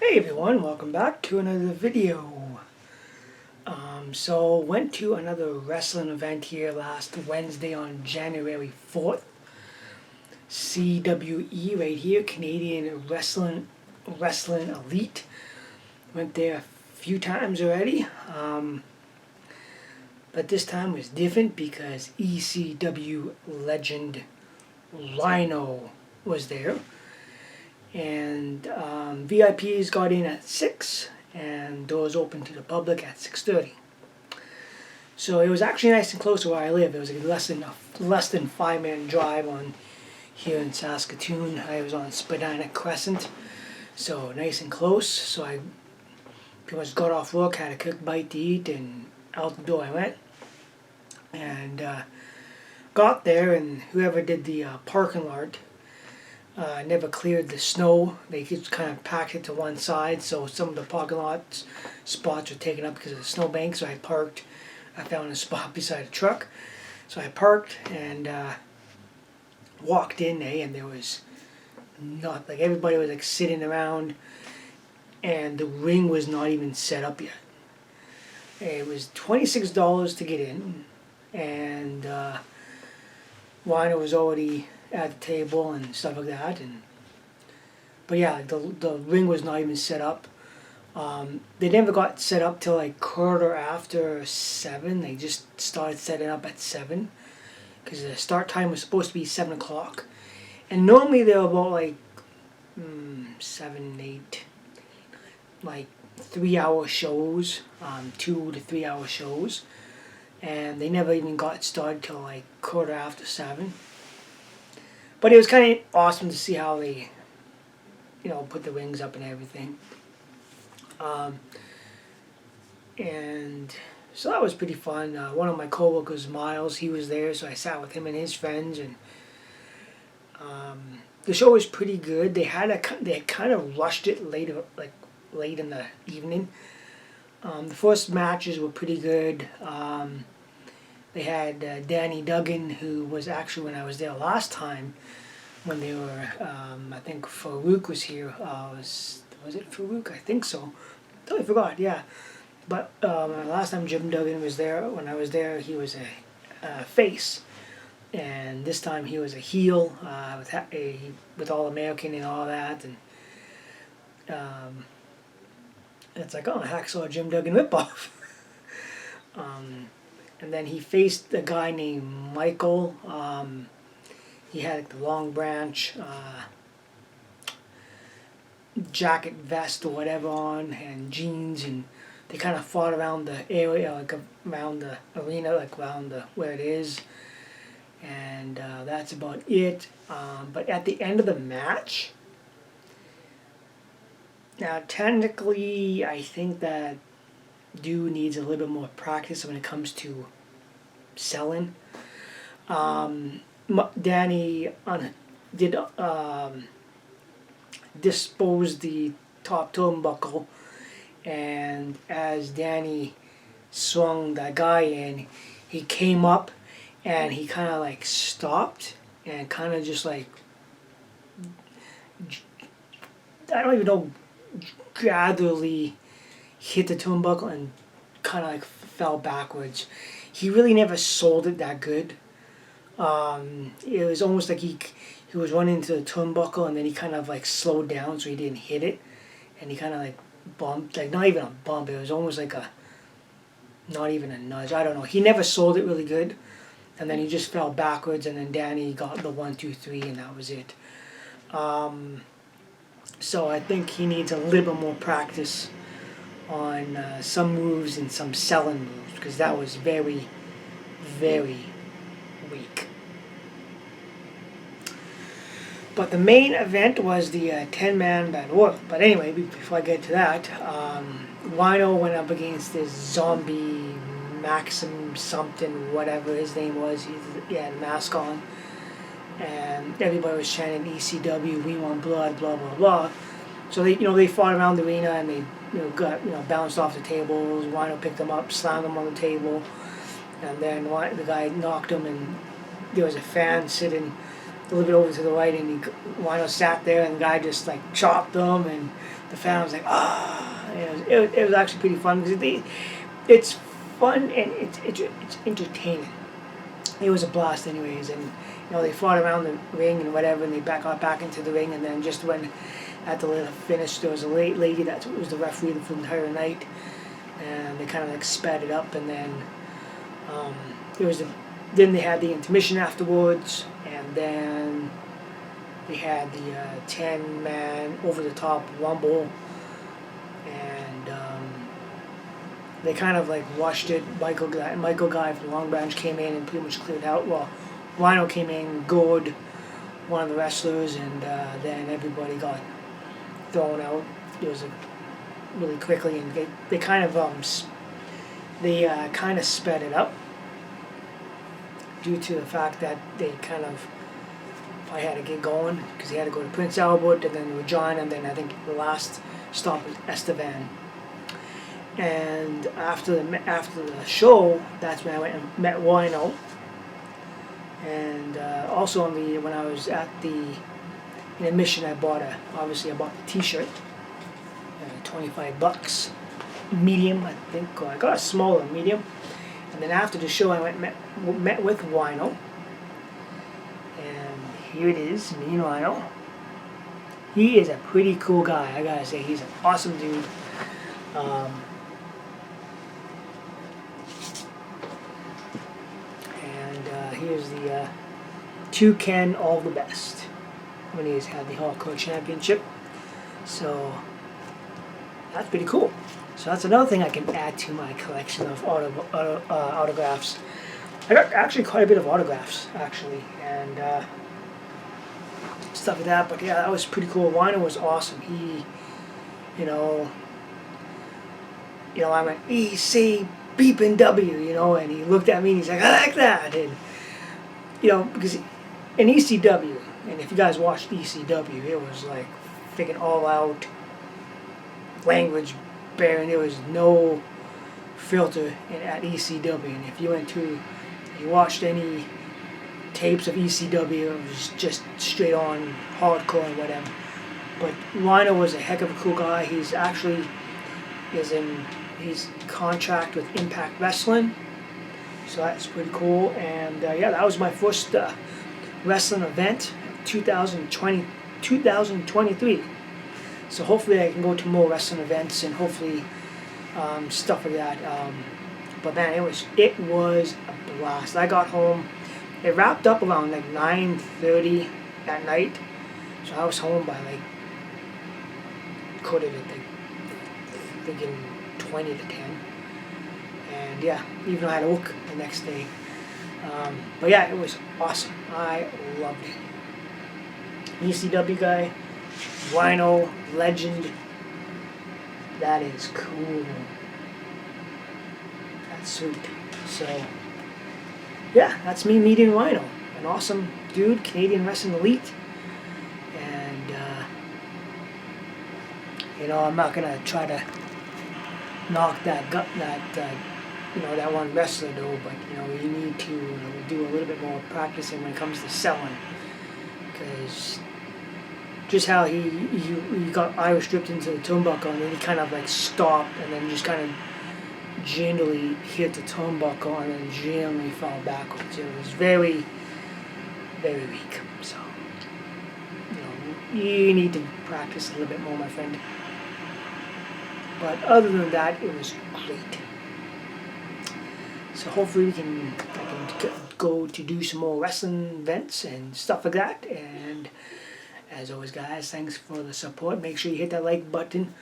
Hey everyone, welcome back to another video. So went to another wrestling event here last Wednesday on January 4th. CWE right here, Canadian Wrestling Elite. Went there a few times already. But this time was different because ECW Legend Rhyno was there. And VIPs got in at 6 and doors open to the public at 6:30. So it was actually nice and close to where I live. It was less than 5-minute drive on here in Saskatoon. I was on Spadina Crescent, so nice and close. So I pretty much got off work, had a quick bite to eat, and out the door I went. And got there, and whoever did the parking lot never cleared the snow. They just kind of packed it to one side, so some of the parking lot spots were taken up because of the snowbank. So I parked. I found a spot beside a truck, so I parked and walked in there, and there was not like everybody was like sitting around, and the ring was not even set up yet. It was $26 to get in, and Rhyno was already at the table and stuff like that, but yeah, the ring was not even set up. They never got set up till like quarter after 7. They just started setting up at 7 because the start time was supposed to be 7 o'clock, and normally they're about like 7, 8, like 3-hour shows, 2 to 3 hour shows, and they never even got started till like quarter after 7. But it was kind of awesome to see how they, put the rings up and everything. And so that was pretty fun. One of my coworkers, Miles, he was there, so I sat with him and his friends, and the show was pretty good. They had kind of rushed it late in the evening. The first matches were pretty good. They had Danny Duggan, who was actually when I was there last time, when they were, I think Farouk was here. Was it Farouk? I think so. Totally forgot, yeah. But last time Jim Duggan was there, when I was there, he was a face. And this time he was a heel, with All-American and all that. And it's like, oh, Hacksaw Jim Duggan ripoff. And then he faced a guy named Michael. He had like the Long Branch jacket, vest, or whatever on, and jeans, and they kind of fought around the area, like around the arena, like around where it is, and that's about it. But at the end of the match, now technically, I think that dude needs a little bit more practice when it comes to selling. Danny did dispose the top turnbuckle, and as Danny swung that guy in, he came up and he kind of like stopped and kind of just like, I don't even know, gradually hit the turnbuckle and kind of like fell backwards. He really never sold it that good. It was almost like he was running into the turnbuckle, and then he kind of like slowed down so he didn't hit it, and he kind of like bumped, like not even a bump, it was almost like not even a nudge, I don't know. He never sold it really good, and then he just fell backwards, and then Danny got the 1, 2, 3, and that was it. So I think he needs a little bit more practice on some moves and some selling moves, because that was very, very weak. But the main event was the 10-man battle royal. But anyway, before I get to that, Rhyno went up against this zombie Maxim something, whatever his name was. He had a mask on, and everybody was chanting ECW, we want blood, blah blah blah. So they fought around the arena, and they got bounced off the tables. Rhyno picked them up, slammed them on the table, and then the guy knocked him, and there was a fan sitting a little bit over to the right, and Rhyno sat there, and the guy just like chopped him, and the fan was like, ah, it was actually pretty fun because it's fun and it's entertaining. It was a blast anyways, and they fought around the ring and whatever, and they got back into the ring, and then just when at the finish there was a lady that was the referee for the entire night, and they kind of like sped it up, and then then they had the intermission afterwards, and then they had the 10-man over-the-top rumble, and they kind of like rushed it. Michael Guy from Long Branch came in and pretty much cleared out. Well, Rhino came in, gored one of the wrestlers, and then everybody got thrown out. It was really quickly, and they kind of sped it up due to the fact that they kind of I had to get going because he had to go to Prince Albert and then Regina, and then I think the last stop was Estevan. And after the show, that's when I went and met Rhino. And also when I was at the intermission, I bought the T-shirt, $25, medium I think, or I got a smaller medium. And then after the show, I went and met with Rhino. And here it is, me and Rhino. He is a pretty cool guy, I gotta say. He's an awesome dude. Here's the Toucan All the Best when he's had the Hardcore Championship. So that's pretty cool. So that's another thing I can add to my collection of autographs. I got actually quite a bit of autographs actually, and stuff like that. But yeah, that was pretty cool. Rhino was awesome. He, I went EC beeping W, and he looked at me and he's like, I like that, and because in ECW, and if you guys watched ECW, it was like freaking all out language bearing. There was no filter at ECW, and if you watched any tapes of ECW, it was just straight on hardcore and whatever. But Rhino was a heck of a cool guy. He's actually he's contract with Impact Wrestling. So that's pretty cool, and yeah, that was my first wrestling event, 2023. So hopefully I can go to more wrestling events and hopefully stuff like that. But man, it was a blast. I got home. It wrapped up around like 9:30 at night, so I was home by like quarter to thinking 20 to 10. And yeah, even though I had to work the next day. But yeah, it was awesome. I loved it. ECW guy, Rhino, legend. That is cool. That's sweet. So, yeah, that's me meeting Rhino. An awesome dude, Canadian Wrestling Elite. And, I'm not going to try to knock that one wrestler though, but you need to do a little bit more practicing when it comes to selling, because just how he got Irish stripped into the turnbuckle and then he kind of like stopped and then just kind of gently hit the turnbuckle and then gently fell backwards. It was very, very weak. So you need to practice a little bit more, my friend. But other than that, it was great. So hopefully I can go to do some more wrestling events and stuff like that. And as always, guys, thanks for the support. Make sure you hit that like button.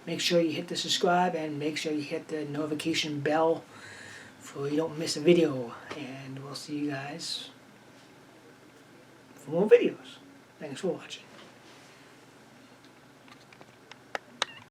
Make sure you hit the subscribe, and make sure you hit the notification bell so you don't miss a video. And we'll see you guys for more videos. Thanks for watching.